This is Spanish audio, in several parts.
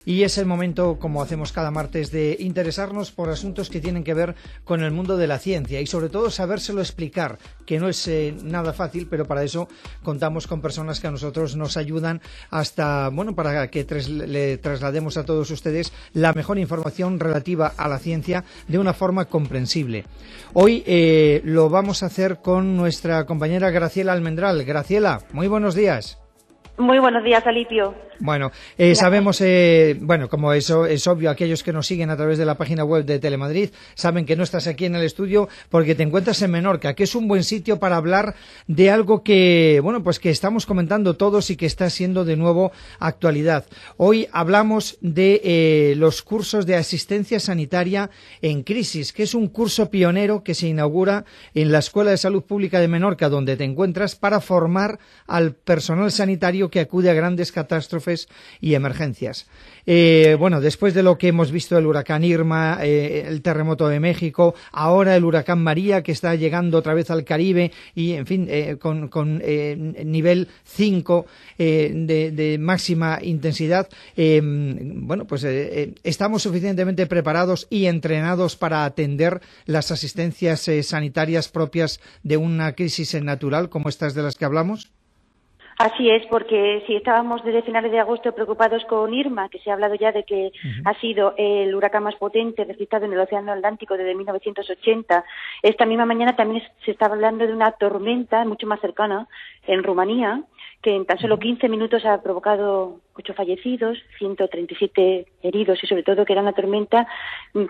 Y es el momento, como hacemos cada martes, de interesarnos por asuntos que tienen que ver con el mundo de la ciencia y sobre todo sabérselo explicar, que no es nada fácil, pero para eso contamos con personas que a nosotros nos ayudan hasta, para que le traslademos a todos ustedes la mejor información relativa a la ciencia de una forma comprensible. Hoy lo vamos a hacer con nuestra compañera Graciela Almendral. Graciela, muy buenos días. Muy buenos días, Alipio. Bueno, sabemos, como eso es obvio, aquellos que nos siguen a través de la página web de Telemadrid saben que no estás aquí en el estudio porque te encuentras en Menorca, que es un buen sitio para hablar de algo que, que estamos comentando todos y que está siendo de nuevo actualidad. Hoy hablamos de los cursos de asistencia sanitaria en crisis, que es un curso pionero que se inaugura en la Escuela de Salud Pública de Menorca, donde te encuentras, para formar al personal sanitario que acude a grandes catástrofes y emergencias. Después de lo que hemos visto, el huracán Irma, el terremoto de México, ahora el huracán María, que está llegando otra vez al Caribe y, en fin, con nivel 5 de máxima intensidad, estamos suficientemente preparados y entrenados para atender las asistencias sanitarias propias de una crisis natural como estas de las que hablamos. Así es, porque si estábamos desde finales de agosto preocupados con Irma, que se ha hablado ya de que ha sido el huracán más potente registrado en el Océano Atlántico desde 1980, esta misma mañana también se estaba hablando de una tormenta mucho más cercana en Rumanía, que en tan solo 15 minutos ha provocado 8 fallecidos, 137 heridos y sobre todo que era una tormenta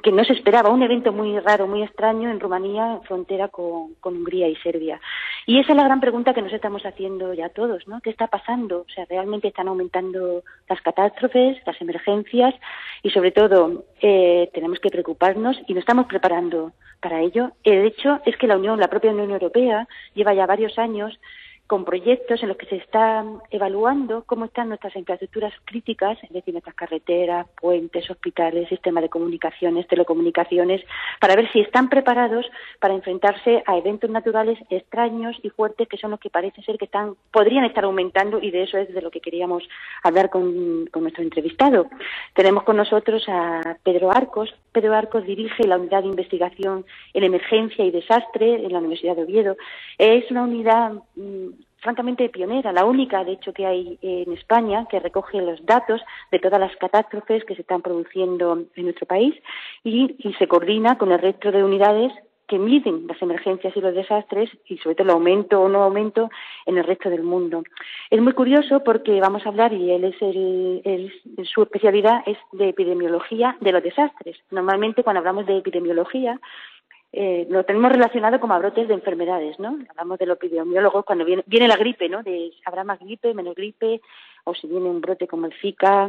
que no se esperaba, un evento muy raro, muy extraño en Rumanía, en frontera con Hungría y Serbia. Y esa es la gran pregunta que nos estamos haciendo ya todos, ¿no? ¿Qué está pasando? O sea, ¿realmente están aumentando las catástrofes, las emergencias? Y sobre todo, tenemos que preocuparnos y nos estamos preparando para ello. El hecho es que la propia Unión Europea, lleva ya varios años con proyectos en los que se está evaluando cómo están nuestras infraestructuras críticas, es decir, nuestras carreteras, puentes, hospitales, sistemas de comunicaciones, telecomunicaciones, para ver si están preparados para enfrentarse a eventos naturales extraños y fuertes que son los que parece ser que podrían estar aumentando, y de eso es de lo que queríamos hablar con nuestro entrevistado. Tenemos con nosotros a Pedro Arcos. Pedro Arcos dirige la unidad de investigación en emergencia y desastre en la Universidad de Oviedo. Es una unidad francamente pionera, la única, de hecho, que hay en España, que recoge los datos de todas las catástrofes que se están produciendo en nuestro país y se coordina con el resto de unidades que miden las emergencias y los desastres y sobre todo el aumento o no aumento en el resto del mundo. Es muy curioso porque vamos a hablar, y su especialidad es de epidemiología de los desastres. Normalmente cuando hablamos de epidemiología lo tenemos relacionado como a brotes de enfermedades, ¿no? Hablamos de los epidemiólogos cuando viene la gripe, ¿no? Habrá más gripe, menos gripe, o si viene un brote como el Zika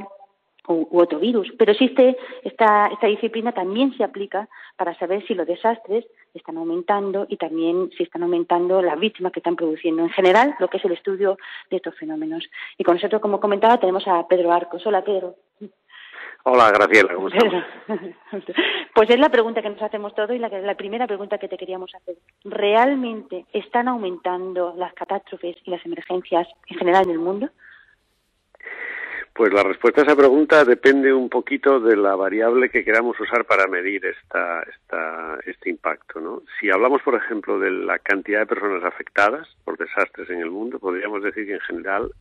u otro virus. Pero existe esta disciplina, también se aplica para saber si los desastres están aumentando y también si están aumentando las víctimas que están produciendo. En general, lo que es el estudio de estos fenómenos. Y con nosotros, como comentaba, tenemos a Pedro Arcos. Hola, Pedro. Hola, Graciela, ¿cómo estamos? Pues es la pregunta que nos hacemos todos y la primera pregunta que te queríamos hacer. ¿Realmente están aumentando las catástrofes y las emergencias en general en el mundo? Pues la respuesta a esa pregunta depende un poquito de la variable que queramos usar para medir este impacto, ¿no? Si hablamos, por ejemplo, de la cantidad de personas afectadas por desastres en el mundo, podríamos decir que en general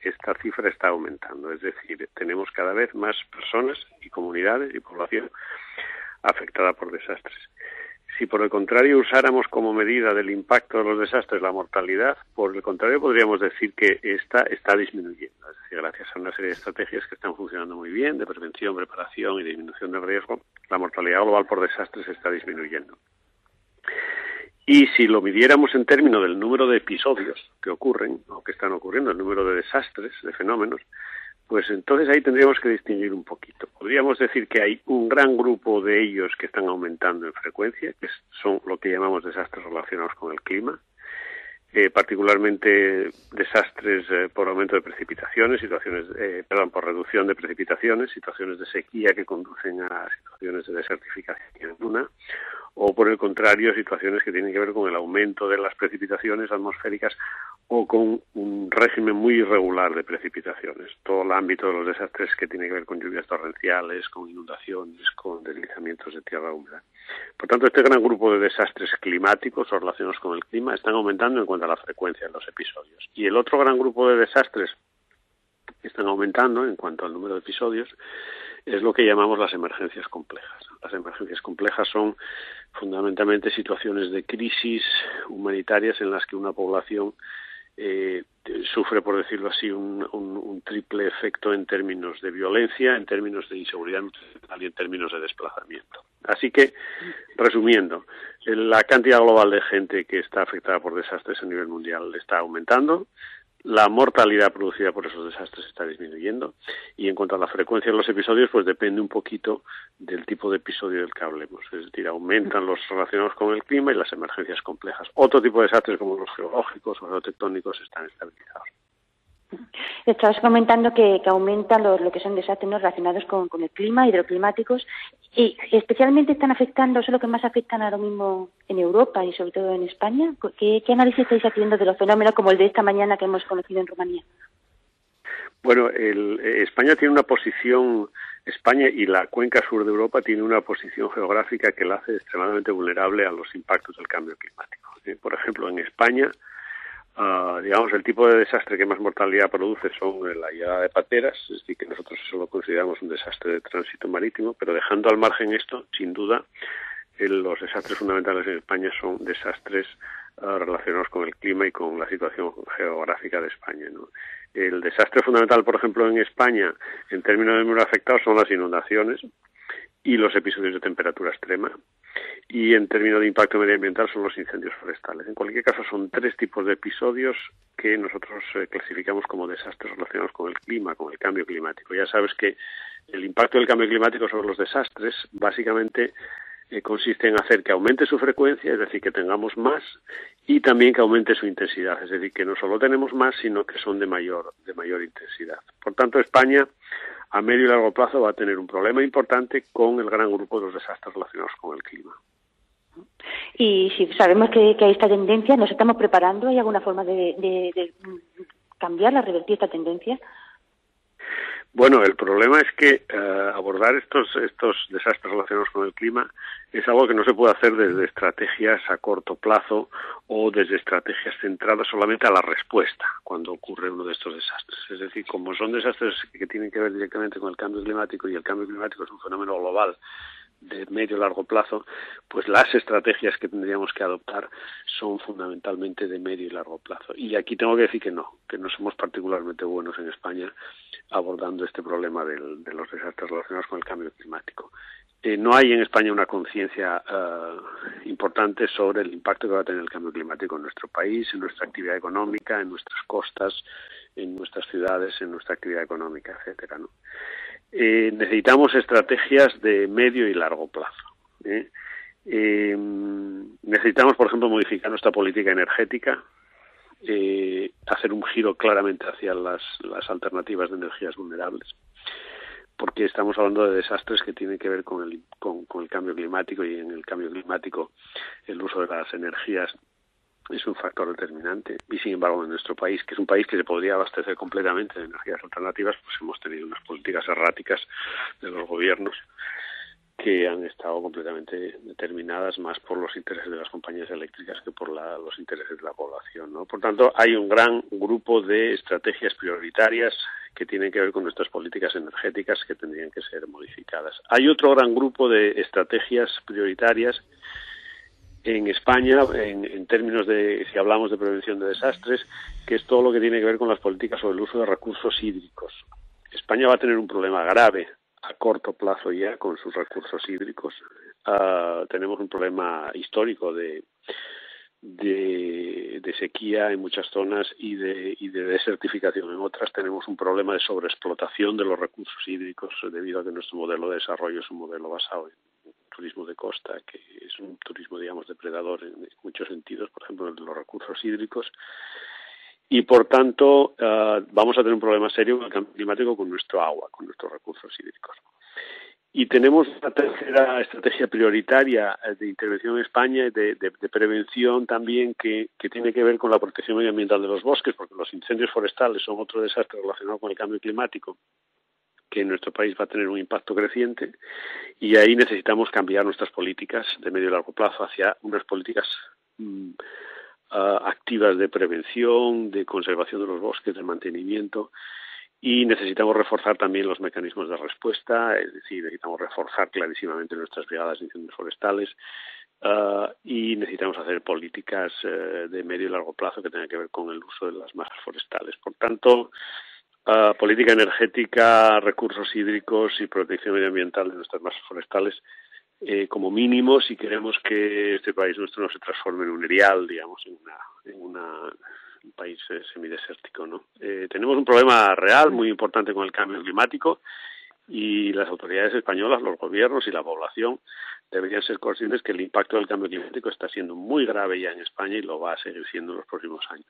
esta cifra está aumentando. Es decir, tenemos cada vez más personas y comunidades y población afectada por desastres. Si por el contrario usáramos como medida del impacto de los desastres la mortalidad, por el contrario podríamos decir que está disminuyendo. Es decir, gracias a una serie de estrategias que están funcionando muy bien, de prevención, preparación y disminución del riesgo, la mortalidad global por desastres está disminuyendo. Y si lo midiéramos en términos del número de episodios que ocurren o que están ocurriendo, el número de desastres, de fenómenos, pues entonces ahí tendríamos que distinguir un poquito. Podríamos decir que hay un gran grupo de ellos que están aumentando en frecuencia, que son lo que llamamos desastres relacionados con el clima, particularmente desastres por aumento de precipitaciones, por reducción de precipitaciones, situaciones de sequía que conducen a situaciones de desertificación o por el contrario situaciones que tienen que ver con el aumento de las precipitaciones atmosféricas o con un régimen muy irregular de precipitaciones. Todo el ámbito de los desastres que tiene que ver con lluvias torrenciales, con inundaciones, con deslizamientos de tierra húmeda. Por tanto, este gran grupo de desastres climáticos o relacionados con el clima están aumentando en cuanto a la frecuencia de los episodios. Y el otro gran grupo de desastres que están aumentando en cuanto al número de episodios es lo que llamamos las emergencias complejas. Las emergencias complejas son fundamentalmente situaciones de crisis humanitarias en las que una población sufre, por decirlo así, un triple efecto en términos de violencia, en términos de inseguridad nutricional y en términos de desplazamiento. Así que, resumiendo, la cantidad global de gente que está afectada por desastres a nivel mundial está aumentando, la mortalidad producida por esos desastres está disminuyendo, y en cuanto a la frecuencia de los episodios, pues depende un poquito del tipo de episodio del que hablemos. Es decir, aumentan los relacionados con el clima y las emergencias complejas. Otro tipo de desastres como los geológicos o geotectónicos están estabilizados. Estabas comentando que aumentan lo que son desastres, ¿no?, relacionados con el clima, hidroclimáticos, y especialmente están afectando, son lo que más afectan ahora mismo en Europa y sobre todo en España. ¿Qué análisis estáis haciendo de los fenómenos como el de esta mañana que hemos conocido en Rumanía? Bueno, España tiene una posición, España y la cuenca sur de Europa tiene una posición geográfica que la hace extremadamente vulnerable a los impactos del cambio climático. Por ejemplo, en España, digamos, el tipo de desastre que más mortalidad produce son la llegada de pateras, es decir, que nosotros eso lo consideramos un desastre de tránsito marítimo, pero dejando al margen esto, sin duda, los desastres fundamentales en España son desastres relacionados con el clima y con la situación geográfica de España, ¿no? El desastre fundamental, por ejemplo, en España, en términos de número de afectados, son las inundaciones y los episodios de temperatura extrema. Y en términos de impacto medioambiental son los incendios forestales. En cualquier caso, son tres tipos de episodios que nosotros clasificamos como desastres relacionados con el clima, con el cambio climático. Ya sabes que el impacto del cambio climático sobre los desastres básicamente consiste en hacer que aumente su frecuencia, es decir, que tengamos más, y también que aumente su intensidad, es decir, que no solo tenemos más, sino que son de mayor intensidad. Por tanto, España a medio y largo plazo va a tener un problema importante con el gran grupo de los desastres relacionados con el clima. Y si sabemos que hay esta tendencia, ¿nos estamos preparando? ¿Hay alguna forma de cambiarla, revertir esta tendencia? Bueno, el problema es que abordar estos desastres relacionados con el clima es algo que no se puede hacer desde estrategias a corto plazo o desde estrategias centradas solamente a la respuesta cuando ocurre uno de estos desastres. Es decir, como son desastres que tienen que ver directamente con el cambio climático y el cambio climático es un fenómeno global de medio y largo plazo, pues las estrategias que tendríamos que adoptar son fundamentalmente de medio y largo plazo. Y aquí tengo que decir que no somos particularmente buenos en España abordando este problema de los desastres relacionados con el cambio climático. No hay en España una conciencia importante sobre el impacto que va a tener el cambio climático en nuestro país, en nuestra actividad económica, en nuestras costas, en nuestras ciudades, en nuestra actividad económica, etcétera, ¿no? Necesitamos estrategias de medio y largo plazo. Necesitamos, por ejemplo, modificar nuestra política energética, hacer un giro claramente hacia las alternativas de energías vulnerables, porque estamos hablando de desastres que tienen que ver con el cambio climático, y en el cambio climático el uso de las energías es un factor determinante. Y sin embargo, en nuestro país, que es un país que se podría abastecer completamente de energías alternativas, pues hemos tenido unas políticas erráticas de los gobiernos que han estado completamente determinadas más por los intereses de las compañías eléctricas que por los intereses de la población, ¿no? Por tanto, hay un gran grupo de estrategias prioritarias que tienen que ver con nuestras políticas energéticas que tendrían que ser modificadas. Hay otro gran grupo de estrategias prioritarias en España, en términos de, si hablamos de prevención de desastres, que es todo lo que tiene que ver con las políticas sobre el uso de recursos hídricos. España va a tener un problema grave a corto plazo ya con sus recursos hídricos. Tenemos un problema histórico de sequía en muchas zonas y de desertificación en otras. Tenemos un problema de sobreexplotación de los recursos hídricos debido a que nuestro modelo de desarrollo es un modelo basado en turismo de costa, que es un turismo, digamos, depredador en muchos sentidos, por ejemplo, en los recursos hídricos. Y, por tanto, vamos a tener un problema serio con el cambio climático, con nuestro agua, con nuestros recursos hídricos. Y tenemos una tercera estrategia prioritaria de intervención en España y de prevención también que tiene que ver con la protección medioambiental de los bosques, porque los incendios forestales son otro desastre relacionado con el cambio climático que en nuestro país va a tener un impacto creciente, y ahí necesitamos cambiar nuestras políticas de medio y largo plazo hacia unas políticas activas de prevención, de conservación de los bosques, de mantenimiento, y necesitamos reforzar también los mecanismos de respuesta, es decir, necesitamos reforzar clarísimamente nuestras brigadas de incendios forestales, y necesitamos hacer políticas de medio y largo plazo que tengan que ver con el uso de las masas forestales. Por tanto, política energética, recursos hídricos y protección medioambiental de nuestras masas forestales, como mínimo, si queremos que este país nuestro no se transforme en un erial, digamos, en un país semidesértico, ¿no? Tenemos un problema real muy importante con el cambio climático, y las autoridades españolas, los gobiernos y la población deberían ser conscientes que el impacto del cambio climático está siendo muy grave ya en España y lo va a seguir siendo en los próximos años.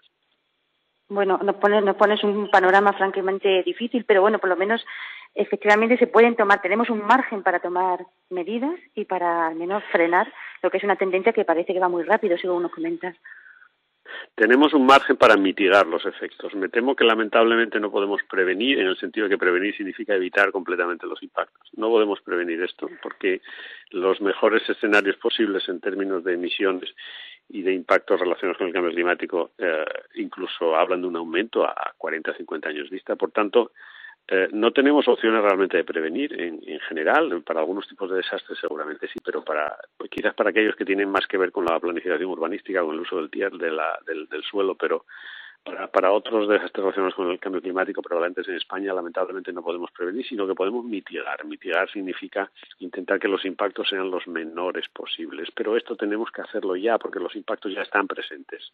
Bueno, nos pones un panorama francamente difícil, pero bueno, por lo menos efectivamente se pueden tomar, tenemos un margen para tomar medidas y para al menos frenar lo que es una tendencia que parece que va muy rápido, según nos comentas. Tenemos un margen para mitigar los efectos. Me temo que lamentablemente no podemos prevenir, en el sentido de que prevenir significa evitar completamente los impactos. No podemos prevenir esto porque los mejores escenarios posibles en términos de emisiones y de impactos relacionados con el cambio climático incluso hablan de un aumento a 40 o 50 años vista. Por tanto, no tenemos opciones realmente de prevenir en general. Para algunos tipos de desastres seguramente sí, pero quizás para aquellos que tienen más que ver con la planificación urbanística, con el uso del suelo, pero para otros desastres relacionados con el cambio climático prevalentes en España, lamentablemente no podemos prevenir, sino que podemos mitigar. Mitigar significa intentar que los impactos sean los menores posibles, pero esto tenemos que hacerlo ya, porque los impactos ya están presentes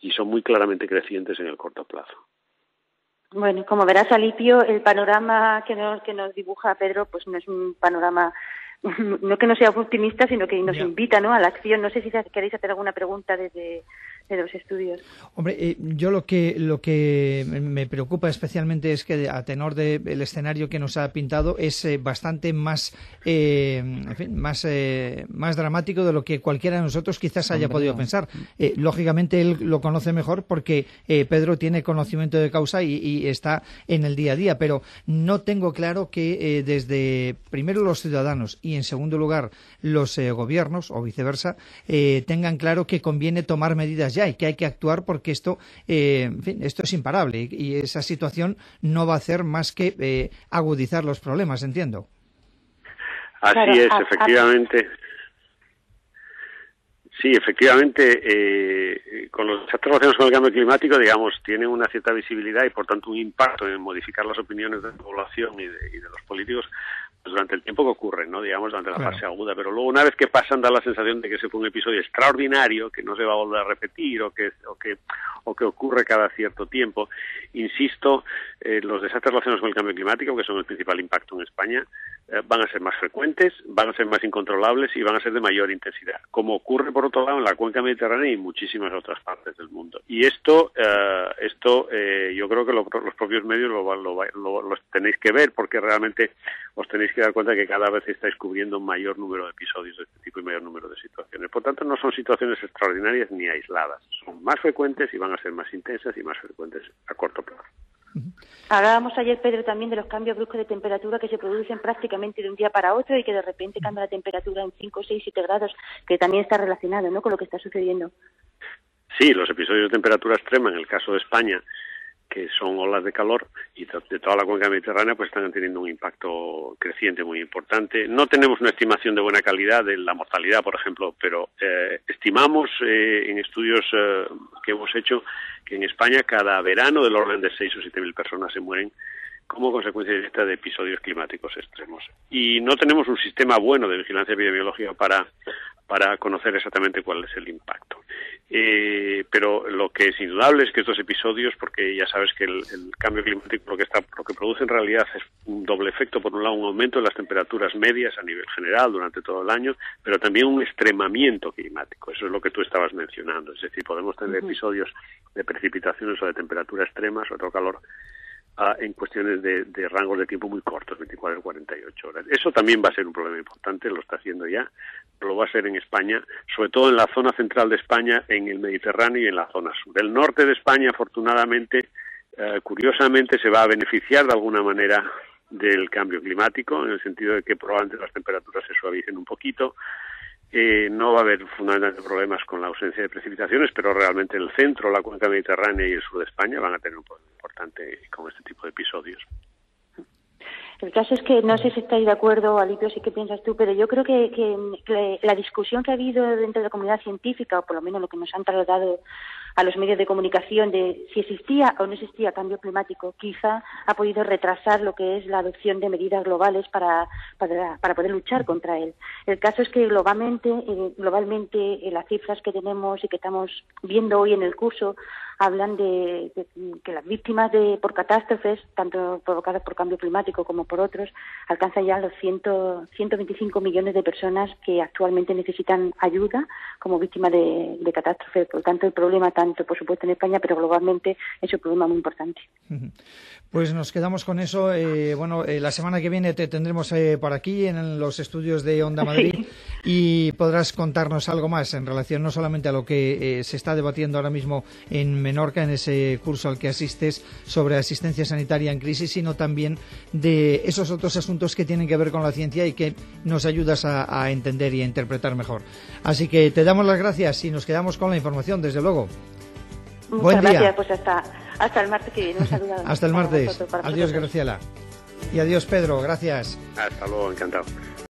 y son muy claramente crecientes en el corto plazo. Bueno, como verás, Alipio, el panorama que nos dibuja Pedro, pues no es un panorama, no que no sea optimista, sino que nos invita, ¿no?, a la acción. No sé si queréis hacer alguna pregunta desde los estudios. Hombre, yo lo que me preocupa especialmente es que a tenor del escenario que nos ha pintado es bastante más más dramático de lo que cualquiera de nosotros quizás haya podido pensar. Lógicamente él lo conoce mejor porque Pedro tiene conocimiento de causa y está en el día a día, pero no tengo claro que desde primero los ciudadanos y en segundo lugar los gobiernos o viceversa tengan claro que conviene tomar medidas ya y que hay que actuar porque esto es imparable y esa situación no va a hacer más que agudizar los problemas, entiendo. Así es, efectivamente. Sí, efectivamente, con los desastres relacionados con el cambio climático, digamos, tienen una cierta visibilidad y por tanto un impacto en modificar las opiniones de la población y de los políticos durante el tiempo que ocurre, ¿no?, digamos, durante la fase aguda, pero luego una vez que pasan da la sensación de que se fue un episodio extraordinario que no se va a volver a repetir o que ocurre cada cierto tiempo. Insisto, los desastres relacionados con el cambio climático, que son el principal impacto en España, van a ser más frecuentes, van a ser más incontrolables y van a ser de mayor intensidad, como ocurre por otro lado en la cuenca mediterránea y en muchísimas otras partes del mundo. Y esto yo creo que los propios medios lo tenéis que ver, porque realmente os tenéis que dar cuenta que cada vez estáis cubriendo un mayor número de episodios de este tipo y mayor número de situaciones. Por tanto, no son situaciones extraordinarias ni aisladas. Son más frecuentes y van a ser más intensas y más frecuentes a corto plazo. Hablábamos ayer, Pedro, también de los cambios bruscos de temperatura que se producen prácticamente de un día para otro y que de repente cambia la temperatura en 5, 6, 7 grados, que también está relacionado, ¿no?, con lo que está sucediendo. Sí, los episodios de temperatura extrema, en el caso de España, que son olas de calor y de toda la cuenca mediterránea, pues están teniendo un impacto creciente muy importante. No tenemos una estimación de buena calidad de la mortalidad, por ejemplo, pero estimamos en estudios que hemos hecho que en España cada verano del orden de 6 o 7 mil personas se mueren como consecuencia directa de episodios climáticos extremos. Y no tenemos un sistema bueno de vigilancia epidemiológica para conocer exactamente cuál es el impacto. Pero lo que es indudable es que estos episodios, porque ya sabes que el cambio climático lo que produce en realidad es un doble efecto. Por un lado, un aumento de las temperaturas medias a nivel general durante todo el año, pero también un extremamiento climático. Eso es lo que tú estabas mencionando. Es decir, podemos tener episodios de precipitaciones o de temperatura extrema, sobre todo calor, en cuestiones de rangos de tiempo muy cortos, 24 o 48 horas. Eso también va a ser un problema importante, lo está haciendo ya, pero lo va a ser en España, sobre todo en la zona central de España, en el Mediterráneo y en la zona sur. El norte de España, afortunadamente, curiosamente, se va a beneficiar de alguna manera del cambio climático, en el sentido de que probablemente las temperaturas se suavicen un poquito. No va a haber fundamentalmente problemas con la ausencia de precipitaciones, pero realmente el centro, la cuenca mediterránea y el sur de España van a tener un problema importante con este tipo de episodios. El caso es que no sé si estáis de acuerdo, Alipio, sí que piensas tú, pero yo creo que la discusión que ha habido dentro de la comunidad científica, o por lo menos lo que nos han trasladado a los medios de comunicación de si existía o no existía cambio climático, quizá ha podido retrasar lo que es la adopción de medidas globales para poder luchar contra él. El caso es que globalmente las cifras que tenemos y que estamos viendo hoy en el curso hablan de que las víctimas por catástrofes, tanto provocadas por cambio climático como por otros, alcanzan ya los 125 millones de personas que actualmente necesitan ayuda como víctimas de catástrofes. Por lo tanto, el problema, tanto por supuesto en España, pero globalmente, es un problema muy importante. Pues nos quedamos con eso. La semana que viene te tendremos por aquí en los estudios de Onda Madrid, sí, y podrás contarnos algo más en relación no solamente a lo que se está debatiendo ahora mismo en Menorca, en ese curso al que asistes sobre asistencia sanitaria en crisis, sino también de esos otros asuntos que tienen que ver con la ciencia y que nos ayudas a entender y a interpretar mejor. Así que te damos las gracias y nos quedamos con la información, desde luego. Muchas gracias, pues hasta el martes que viene. Un saludo. Hasta el martes. Adiós, Graciela. Y adiós, Pedro. Gracias. Hasta luego, encantado.